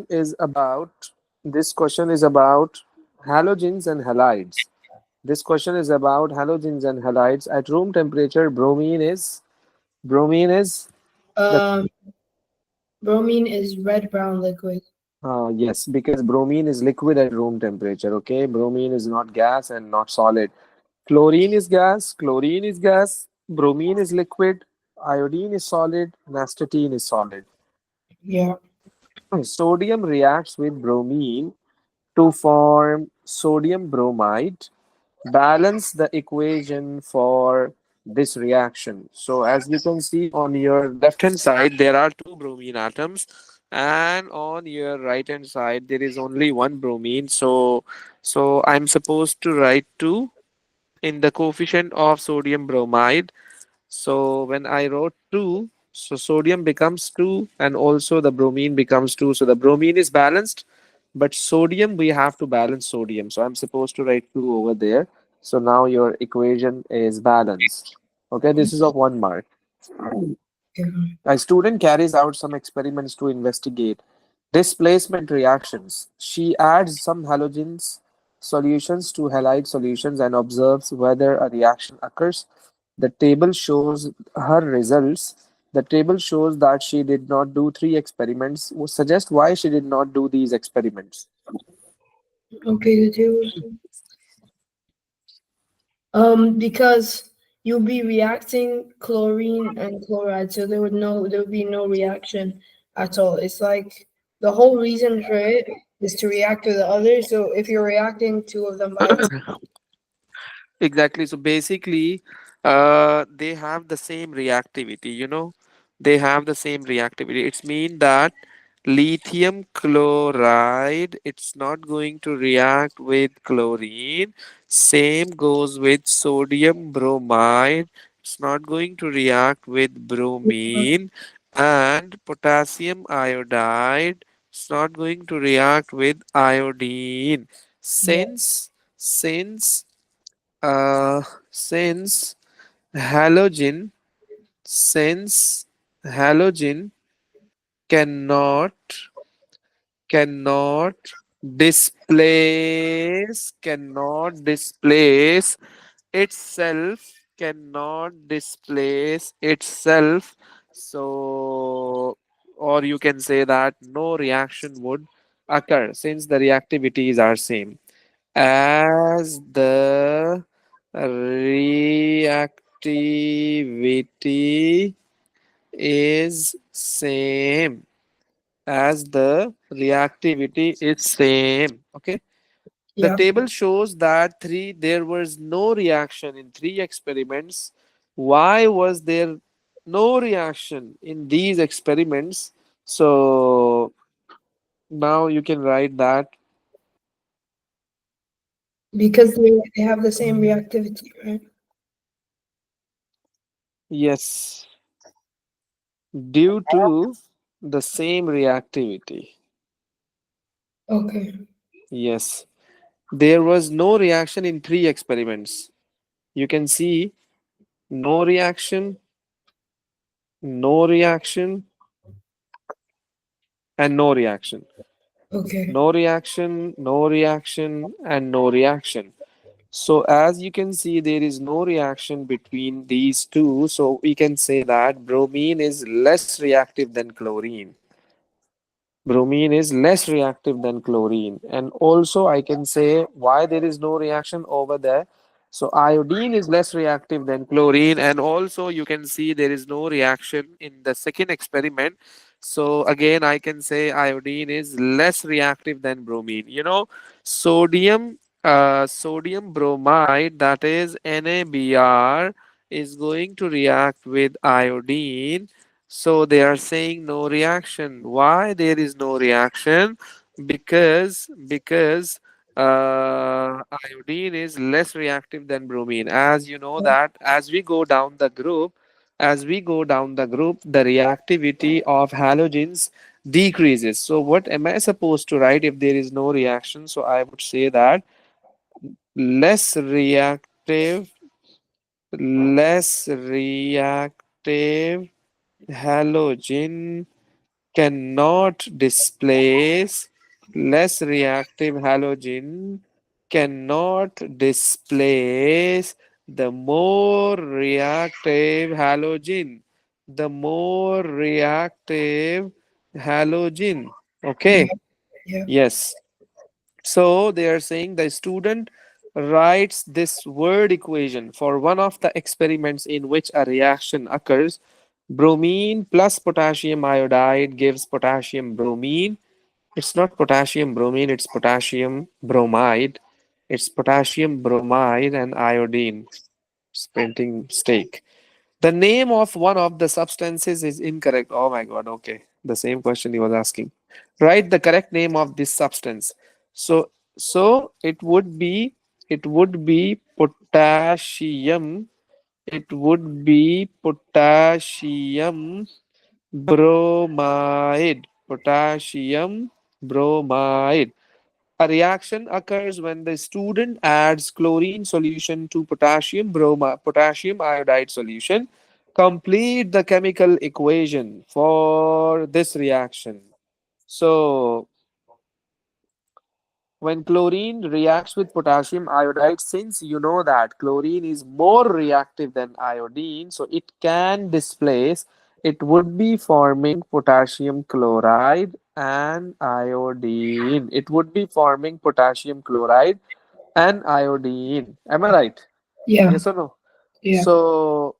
is about this question is about halogens and halides. This question is about halogens and halides. At room temperature, bromine is the Um, Bromine is red brown liquid. yes, because bromine is liquid at room temperature. Okay, bromine is not gas and not solid. Chlorine is gas, chlorine is gas, bromine is liquid, iodine is solid, nystatin is solid. Yeah. Sodium reacts with bromine to form sodium bromide. Balance the equation for this reaction. So as you can see on your left hand side, there are two bromine atoms, and on your right hand side, there is only one bromine. So I'm supposed to write 2 in the coefficient of sodium bromide. So when I wrote 2, so sodium becomes 2 and also the bromine becomes 2. So the bromine is balanced, but sodium, we have to balance sodium. So I'm supposed to write 2 over there. So now your equation is balanced. Okay, this is of 1 mark. Okay. A student carries out some experiments to investigate displacement reactions. She adds some halogens solutions to halide solutions and observes whether a reaction occurs. The table shows her results. The table shows that she did not do 3 experiments. Suggest why she did not do these experiments. Okay, the tables. Because you'll be reacting chlorine and chloride, so there would be no reaction at all. It's like the whole reason for it is to react with the other. So if you're reacting two of them by itself, Exactly. So basically, they have the same reactivity, they have the same reactivity. It's mean that lithium chloride, it's not going to react with chlorine. Same goes with sodium bromide. It's not going to react with bromine. And potassium iodide, it's not going to react with iodine. yeah, Since uh, since halogen, since halogen cannot cannot displace itself, cannot displace itself. So, or you can say that no reaction would occur since the reactivities are same. As the reactivity is same, as the reactivity is same. Okay, the yeah, table shows that there was no reaction in 3 experiments. Why was there no reaction in these experiments? So now you can write that. because they have the same reactivity, right? Yes, due to the same reactivity. Okay, Yes, there was no reaction in 3 experiments. You can see no reaction, no reaction, and no reaction. okay, No reaction, no reaction, and no reaction. So as you can see, there is no reaction between these two. So we can say that bromine is less reactive than chlorine. Bromine is less reactive than chlorine. And also I can say why there is no reaction over there. So iodine is less reactive than chlorine, and also you can see there is no reaction in the second experiment. So again I can say iodine is less reactive than bromine. Sodium bromide, that is NaBr, is going to react with iodine. So they are saying no reaction. Why there is no reaction? Because iodine is less reactive than bromine. As you know that as we go down the group, the reactivity of halogens decreases. So what am I supposed to write if there is no reaction? So I would say that less reactive, less reactive halogen cannot displace less reactive halogen cannot displace the more reactive halogen. The more reactive halogen. Yeah. Okay. Yeah. Yes. So they are saying the student writes this word equation for one of the experiments in which a reaction occurs. Bromine plus potassium iodide gives potassium bromine. It's not potassium bromine, it's potassium bromide. It's potassium bromide and iodine. It's printing mistake. The name of one of the substances is incorrect. Oh my god, okay. The same question he was asking. Write the correct name of this substance. So it would be potassium. It would be potassium bromide. Potassium bromide. A reaction occurs when the student adds chlorine solution to potassium iodide solution. Complete the chemical equation for this reaction. So, when chlorine reacts with potassium iodide, since you know that chlorine is more reactive than iodine, so it can displace, it would be forming potassium chloride and iodine. It would be forming potassium chloride and iodine. Am I right? Yeah. Yes or no? Yeah. So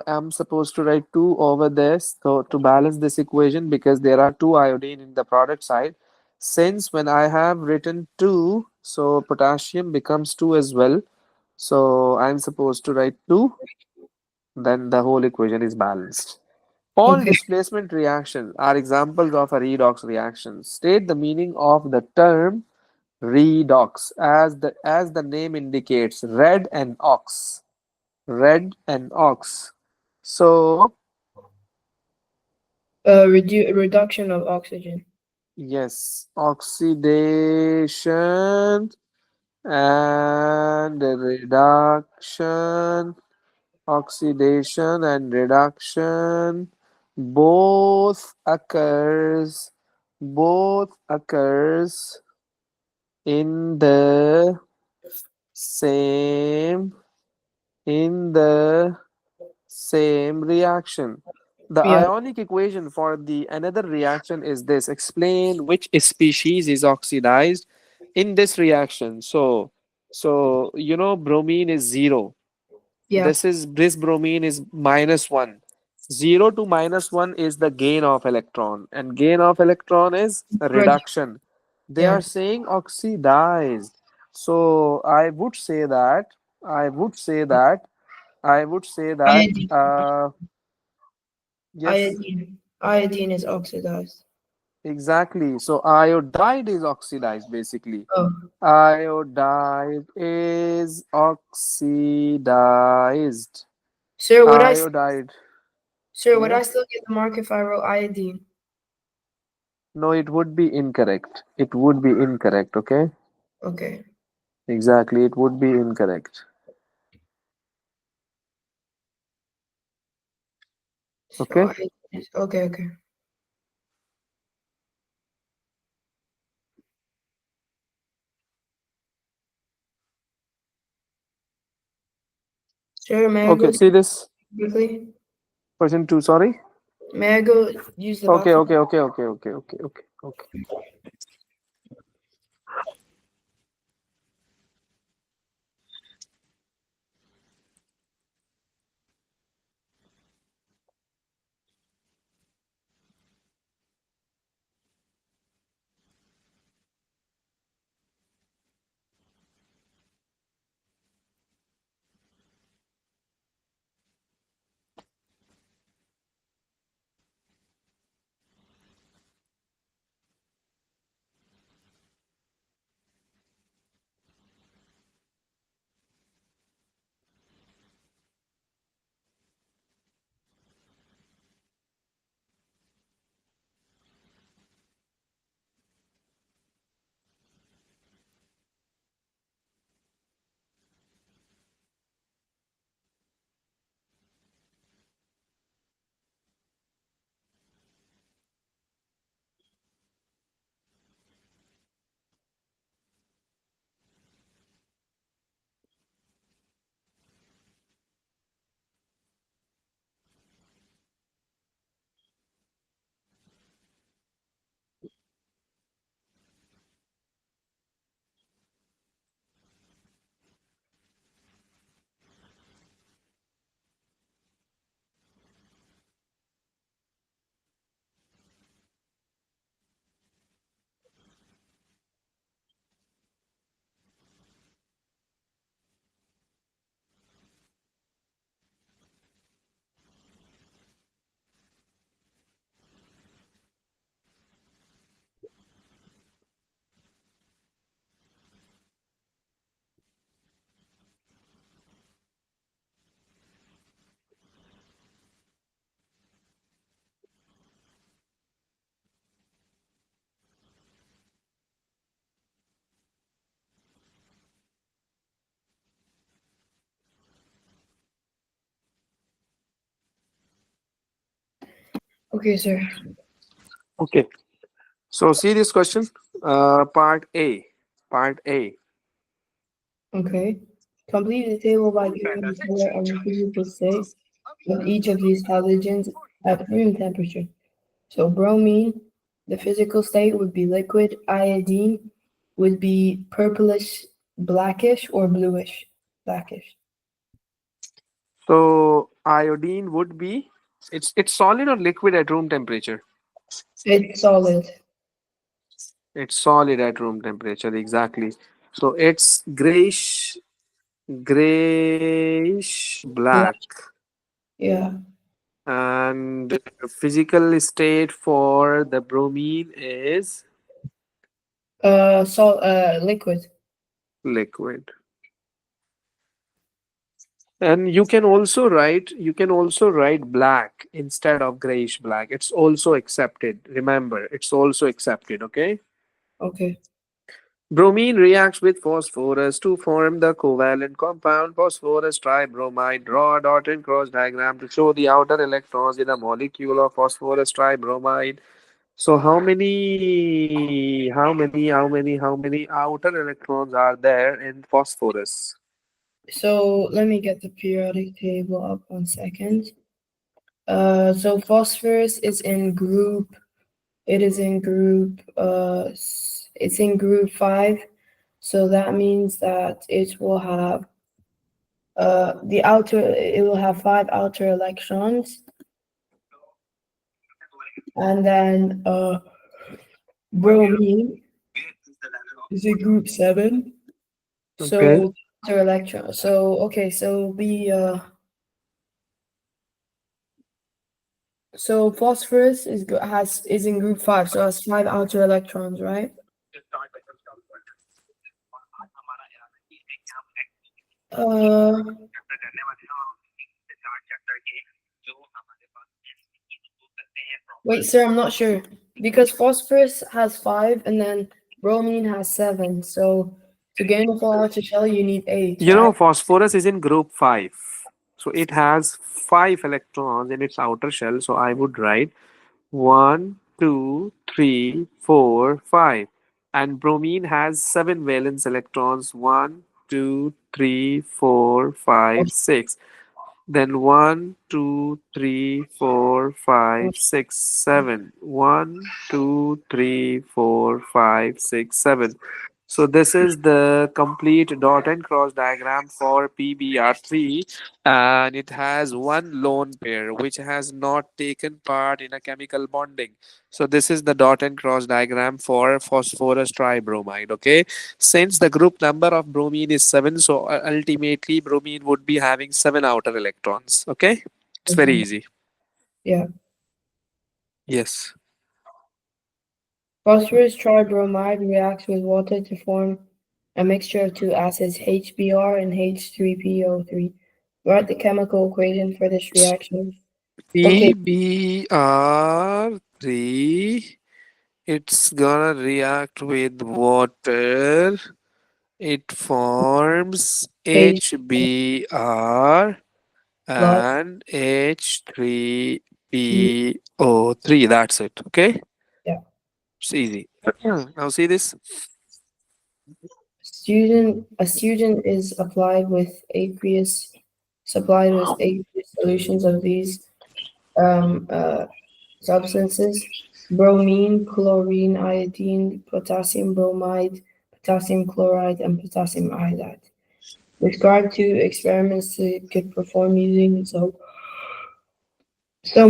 I'm supposed to write 2 over this so to balance this equation because there are 2 iodine in the product side. Since when I have written 2, so potassium becomes 2 as well. So I'm supposed to write 2, then the whole equation is balanced. All Okay. displacement reactions are examples of a redox reaction. State the meaning of the term redox as the name indicates, red and ox. Red and ox. So, Reduction of oxygen. yes, oxidation and reduction, oxidation and reduction both occurs in the same in the same reaction. The Yeah. ionic equation for the another reaction is this. Explain which species is oxidized in this reaction. So bromine is 0. Yeah. This bromine is -1. 0 to -1 is the gain of electron, and gain of electron is a Red. reduction. They Yeah. are saying oxidized. So I would say that Iodine. yes, Iodine is oxidized. exactly. So iodide is oxidized basically. Oh, Iodide is oxidized. sir, Iodide. would Yeah. I still get the mark if I wrote iodine? No, it would be incorrect. It would be incorrect, okay? Okay. Exactly, it would be incorrect. So Okay? iodine is okay. Okay. Sir, may I go Okay, see this quickly? person two, sorry? May I go use the Okay, bathroom? okay, okay, okay, okay, okay, okay, okay. Okay, sir. Okay. So see this question. Part A. Part A. Okay. Complete the table by giving the color and the physical state of each of these halogens at room temperature. So bromine, the physical state would be liquid. Iodine would be purplish, blackish, or bluish, blackish. So iodine would be it's solid or liquid at room temperature. It's solid, It's solid at room temperature, exactly. So it's grayish black. black. Yeah. And physical state for the bromine is Liquid. liquid. And you can also write black instead of grayish black. It's also accepted. Remember, it's also accepted, okay? Okay. Bromine reacts with phosphorus to form the covalent compound phosphorus tribromide. Draw a dot and cross diagram to show the outer electrons in a molecule of phosphorus tribromide. So how many outer electrons are there in phosphorus? So let me get the periodic table up 1 second. So phosphorus is in group. It is in group. It's in group 5. So that means that it will have the outer. It will have 5 outer electrons, and then bromine is in group 7. Okay. So outer electron. So okay. So the so phosphorus is in group 5. So it has 5 outer electrons, right? Uh, Wait, sir, I'm not sure because phosphorus has 5 and then bromine has 7. So to gain a full outer shell, you need 8, You right? know, phosphorus is in group 5. So it has 5 electrons in its outer shell. So I would write 1, 2, 3, 4, 5. And bromine has 7 valence electrons. 1, 2, 3, 4, 5, 6. Then 1, 2, 3, 4, 5, 6, 7. 1, 2, 3, 4, 5, 6, 7. So this is the complete dot and cross diagram for PBr3, and it has one lone pair which has not taken part in a chemical bonding. So this is the dot and cross diagram for phosphorus tribromide. Okay, since the group number of bromine is 7, so ultimately bromine would be having 7 outer electrons. Okay, it's very Okay. easy. Yeah. Yes. Phosphorus tribromide reacts with water to form a mixture of two acids, HBr and H3PO3. Write the chemical equation for this reaction. Okay, PBr3, it's gonna react with water. It forms H HBr plus and P. H3PO3. That's it. Okay, Yeah. it's easy. Now see this. A student is supplied with aqueous solutions of these um, uh, substances: bromine, chlorine, iodine, potassium bromide, potassium chloride, and potassium iodide. Describe 2 experiments to could perform using some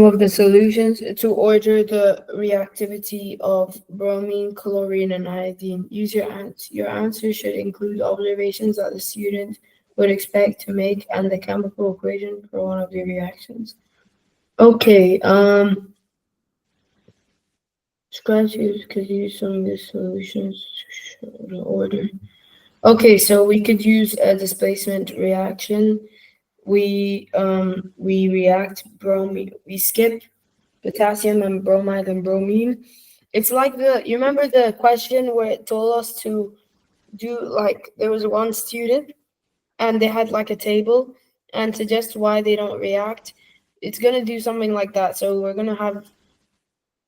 of the solutions to order the reactivity of bromine, chlorine, and iodine. Use your answer. Your answer should include observations that the student would expect to make and the chemical equation for one of the reactions. Okay, scratches could use some of the solutions to show the order. Okay, so we could use a displacement reaction. We react bromine. We skip potassium and bromide and bromine. It's like you remember the question where it told us to do like there was one student and they had like a table and suggest why they don't react. It's gonna do something like that. So we're gonna have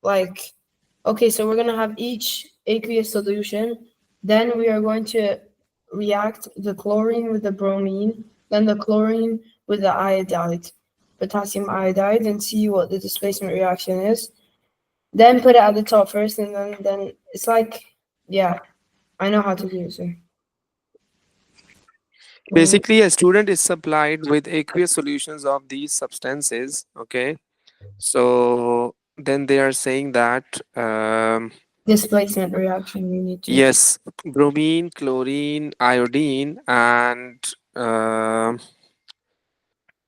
Like, okay, so we're gonna have each aqueous solution. Then we are going to react the chlorine with the bromine, then the chlorine with the iodide, potassium iodide, and see what the displacement reaction is. Then put it at the top first, and then it's like, yeah, I know how to do it, sir. Uh, Basically, a student is supplied with aqueous solutions of these substances. Okay, so then they are saying that Displacement reaction we need to. yes, bromine, chlorine, iodine, and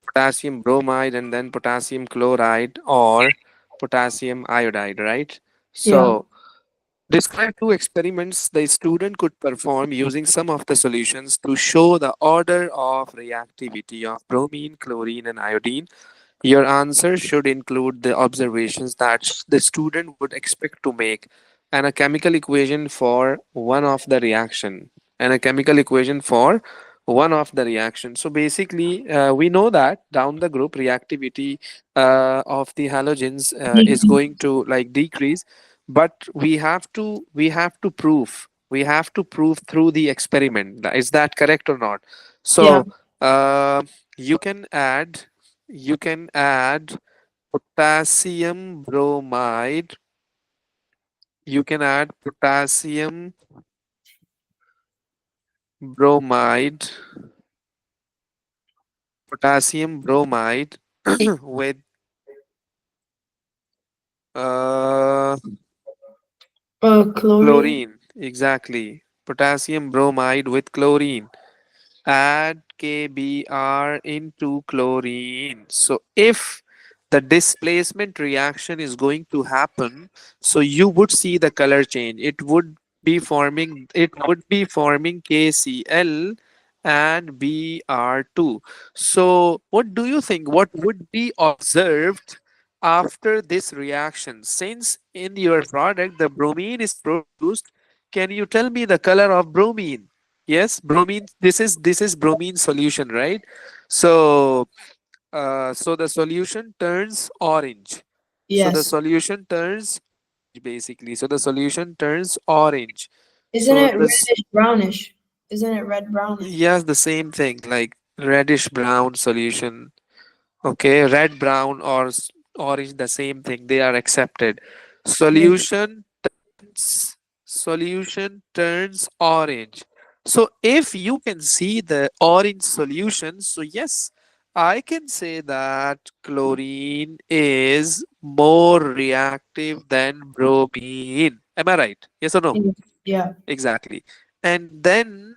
potassium bromide, and then potassium chloride or potassium iodide, right? Yeah, So describe two experiments the student could perform using some of the solutions to show the order of reactivity of bromine, chlorine, and iodine. Your answer should include the observations that the student would expect to make and a chemical equation for one of the reaction and a chemical equation for one of the reaction. So basically, we know that down the group reactivity of the halogens is decrease. going to like decrease, but we have to prove through the experiment. Is that correct or not? Yeah, So you can add potassium bromide. You can add bromide potassium bromide with uh, chlorine. chlorine. Exactly, potassium bromide with chlorine. Add KBr into chlorine. So if the displacement reaction is going to happen, so you would see the color change. It would be forming KCl and Br2. So what do you think? What would be observed after this reaction? Since in your product the bromine is produced, can you tell me the color of bromine? Yes, bromine. This is bromine solution, right? So so the solution turns orange. So the Yes. solution turns basically. So the solution turns orange. Isn't So it this reddish brownish? Isn't it red brownish? yes, the same thing like reddish brown solution. Okay, red, brown, or orange, the same thing. They are accepted. Yes. Solution turns orange. So if you can see the orange solution, so yes, I can say that chlorine is more reactive than bromine. Am I right? Yes or no? Yes. Yeah. Exactly. And then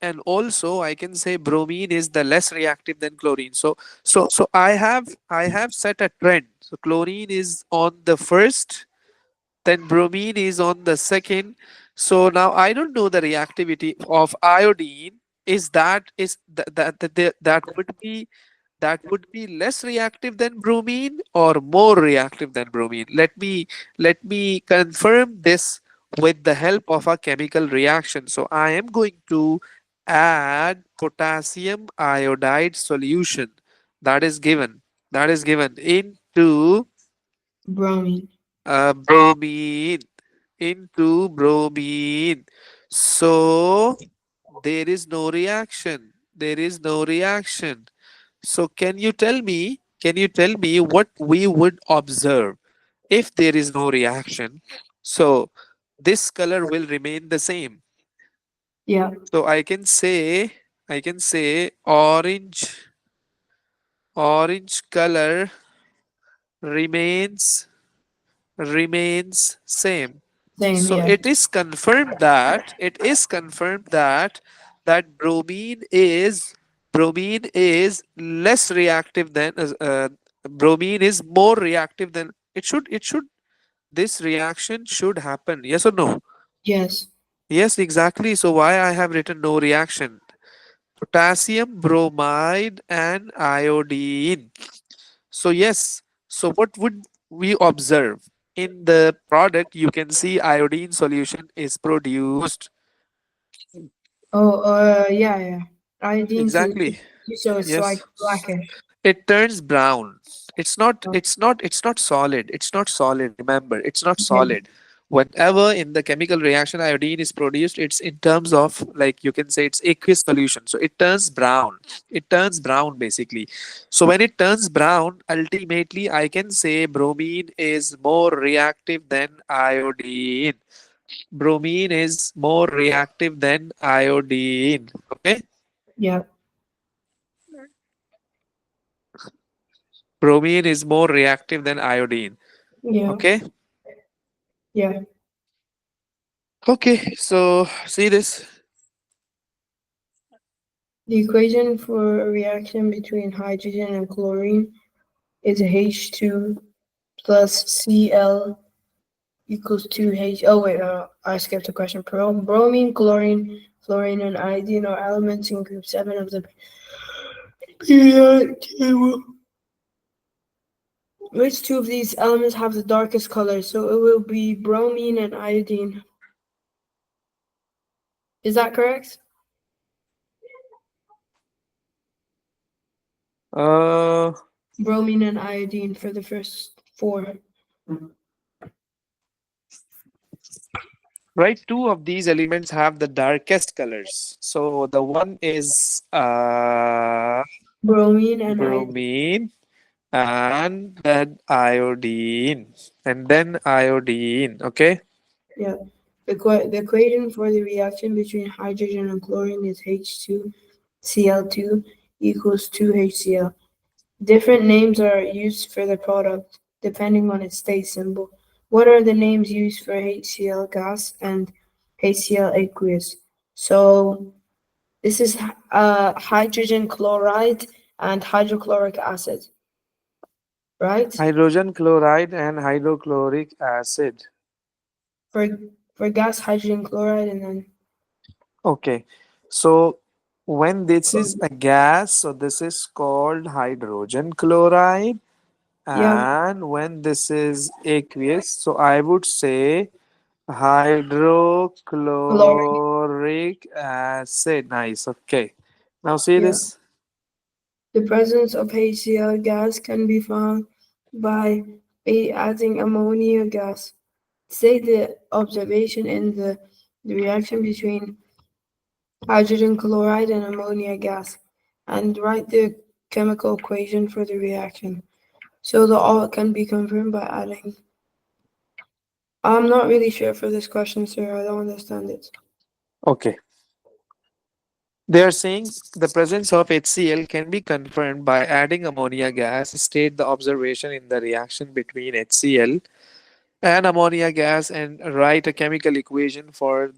and also I can say bromine is the less reactive than chlorine. So I have set a trend. So chlorine is on the first, then bromine is on the second. So now I don't know the reactivity of iodine. Is that would be less reactive than bromine or more reactive than bromine. Let me confirm this with the help of a chemical reaction. So I am going to add potassium iodide solution that is given into Bromine. bromine. So there is no reaction. So can you tell me what we would observe if there is no reaction? So this color will remain the same. Yeah. So I can say orange color remains same. Same. So Yeah. it is confirmed that bromine is less reactive than bromine is more reactive than it should this reaction should happen. Yes or no? Yes. Yes, exactly. So why I have written no reaction? Potassium bromide and iodine. So yes, so what would we observe? In the product, you can see iodine solution is produced. Oh. Yeah. Yeah. Iodine Exactly. solution. So it's like Yes. blackish. It turns brown. it's not Oh, it's not it's not solid. It's not solid, remember, it's not yeah, solid. Whenever in the chemical reaction iodine is produced, it's in terms of, like, you can say it's aqueous solution, so it turns brown. It turns brown basically. So when it turns brown, ultimately I can say bromine is more reactive than iodine. Bromine is more reactive than iodine. Okay. yeah, Bromine is more reactive than iodine. yeah, Okay. yeah. Okay, so see this. The equation for a reaction between hydrogen and chlorine is H2 plus Cl equals 2H. Oh, wait, I skipped a question. Bromine, chlorine, fluorine, and iodine are elements in group 7 of the periodic table. Which two of these elements have the darkest color? So it will be bromine and iodine. Is that correct? Uh, Bromine and iodine for the first four. right, two of these elements have the darkest colors. So the one is Bromine and iodine. bromine, and then iodine, and then iodine. Okay. Yeah. The equation for the reaction between hydrogen and chlorine is H2Cl2 equals 2HCl. Different names are used for the product depending on its state symbol. What are the names used for HCl gas and HCl aqueous? So this is hydrogen chloride and hydrochloric acid, right? Hydrogen chloride and hydrochloric acid. For for gas, hydrogen chloride, and then Okay. So when this is a gas, so this is called hydrogen chloride. yeah, And when this is aqueous, so I would say chloride. hydrochloric acid. Nice. Okay. Now see Yeah. this. The presence of HCl gas can be found by adding ammonia gas. State the observation in the reaction between hydrogen chloride and ammonia gas and write the chemical equation for the reaction. So the all can be confirmed by adding. I'm not really sure for this question, sir. I don't understand it. Okay. They are saying the presence of HCl can be confirmed by adding ammonia gas. State the observation in the reaction between HCl and ammonia gas and write a chemical equation for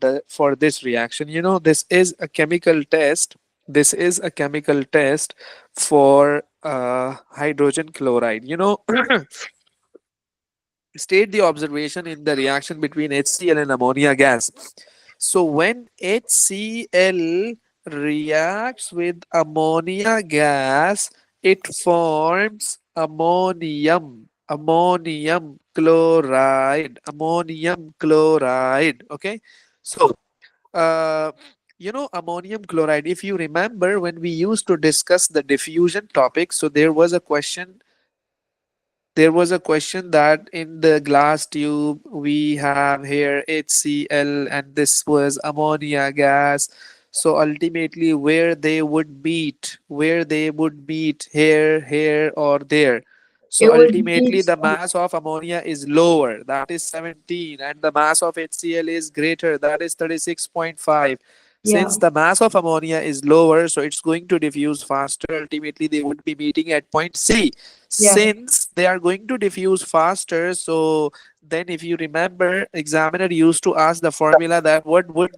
this reaction. This is a chemical test. This is a chemical test for hydrogen chloride. State the observation in the reaction between HCl and ammonia gas. So when HCl reacts with ammonia gas, it forms ammonium chloride, ammonium chloride. Okay. So, uh, ammonium chloride, if you remember when we used to discuss the diffusion topic, so there was a question that in the glass tube we have here HCl and this was ammonia gas. So ultimately, where they would meet, here, or there. So It would be ultimately, the mass of ammonia is lower, that is 17, and the mass of HCl is greater, that is 36.5. yeah, Since the mass of ammonia is lower, so it's going to diffuse faster. Ultimately, they would be meeting at point C. yeah, Since they are going to diffuse faster, so then if you remember, examiner used to ask the formula that what would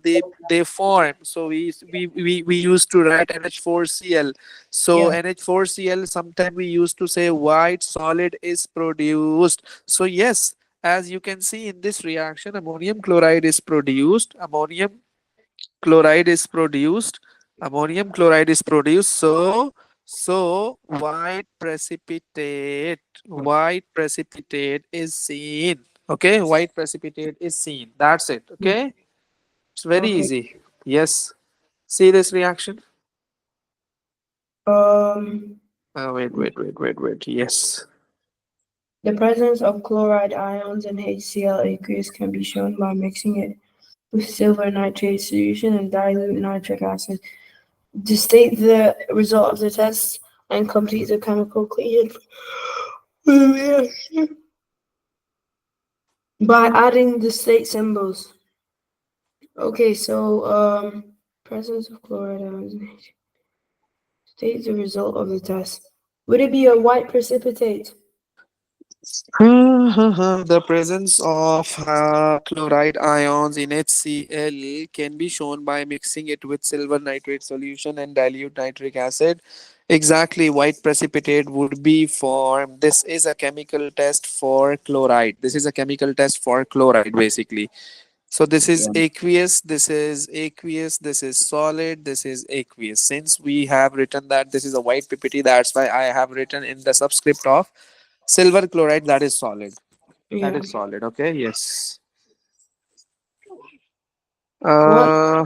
they form. So we used to write NH4Cl. So yeah. NH4Cl, sometime we used to say white solid is produced. So yes, as you can see in this reaction, ammonium chloride is produced. Chloride is produced Ammonium chloride is produced. So white precipitate is seen. Okay, white precipitate is seen. That's it. Okay, it's very Okay. easy. Yes. See this reaction. Um, Wait. Yes. the presence of chloride ions in HCl aqueous can be shown by mixing it with silver nitrate solution and dilute nitric acid. To state the result of the test and complete the chemical equation for the reaction by adding the state symbols. Okay, so presence of chloride ions in HCl. State the result of the test. Would it be a white precipitate? The presence of chloride ions in HCl can be shown by mixing it with silver nitrate solution and dilute nitric acid. Exactly, white precipitate would be formed. This is a chemical test for chloride. This is a chemical test for chloride, basically. So this is Yeah. aqueous, this is aqueous, this is solid, this is aqueous. Since we have written that this is a white PPT, that's why I have written in the subscript of silver chloride, that is solid. That Yeah. is solid, okay? Yes. What? Uh,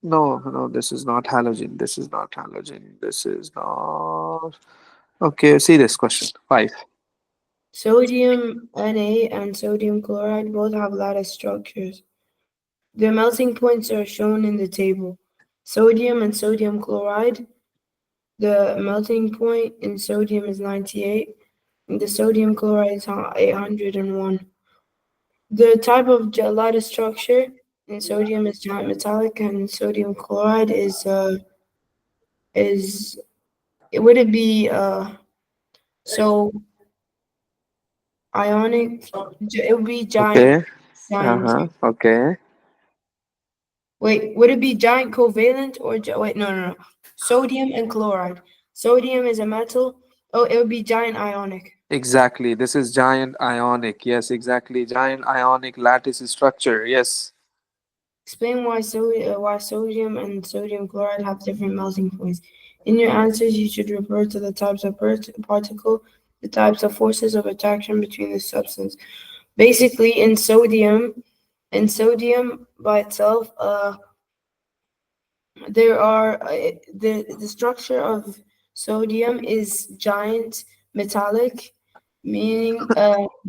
no, this is not halogen. This is not halogen. This is not. Okay, see this question. Five. Sodium Na and sodium chloride both have lattice structures. Their melting points are shown in the table. Sodium and sodium chloride, the melting point in sodium is 98, and the sodium chloride is 801. The type of lattice structure in sodium is giant metallic, and sodium chloride is would it be so ionic? It would be Okay. giant. Uh-huh. Okay. Wait, would it be giant covalent or wait? No. Sodium and chloride. Sodium is a metal. Oh, it would be giant ionic. Exactly. This is giant ionic. Yes, exactly. Giant ionic lattice structure. Yes. Explain why sodium and sodium chloride have different melting points. In your answers, you should refer to the types of particle, the types of forces of attraction between the substance. Basically, in sodium by itself, there are the structure of sodium is giant metallic, meaning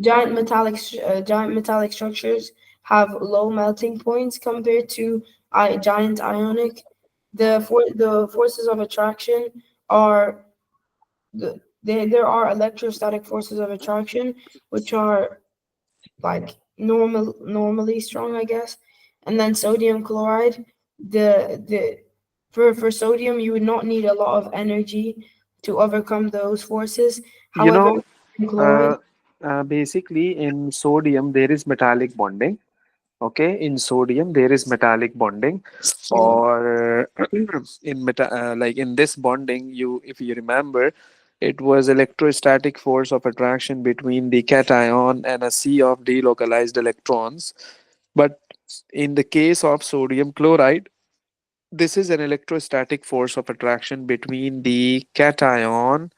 giant metallic structures have low melting points compared to giant ionic. The forces of attraction are there are electrostatic forces of attraction which are like normally strong, I guess. And then sodium chloride, the for sodium you would not need a lot of energy to overcome those forces. You However, know, chloride, uh, basically in sodium there is metallic bonding. Okay, in sodium there is metallic bonding, yeah, or like in this bonding, you if you remember, it was electrostatic force of attraction between the cation and a sea of delocalized electrons. But in the case of sodium chloride, this is an electrostatic force of attraction between the cation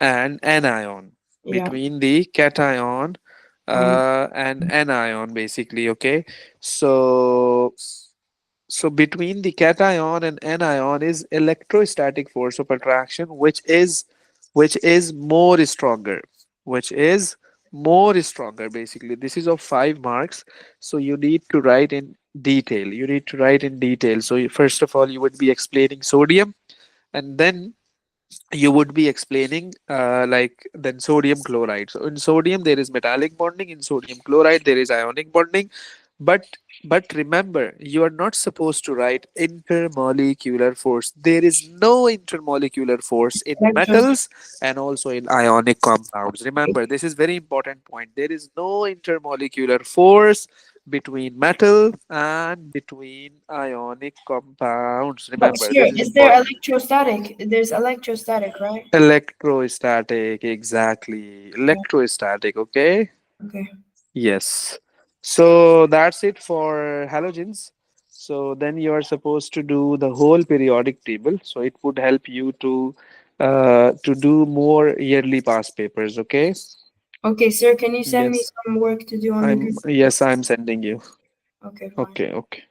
and anion, yeah, between the cation and and anion, basically. Okay, so between the cation and anion is electrostatic force of attraction, which is more stronger, which is more stronger. Basically, this is of 5 marks, so you need to write in detail. You need to write in detail. So first of all, you would be explaining sodium, and then you would be explaining like then sodium chloride. So in sodium there is metallic bonding, in sodium chloride there is ionic bonding. But remember, you are not supposed to write intermolecular force. There is no intermolecular force in electros. metals and also in ionic compounds. Remember, this is very important point. There is no intermolecular force between metal and between ionic compounds. But Remember, sir, this is is there important. electrostatic? There's electrostatic, right? Electrostatic, exactly. Yeah. Electrostatic, okay? Okay. Yes. So that's it for halogens. So then you are supposed to do the whole periodic table. So it would help you to do more yearly past papers, okay? Okay, sir, can you send me Yes. some work to do on the I'm group? yes, I'm sending you. Okay, fine. Okay, okay.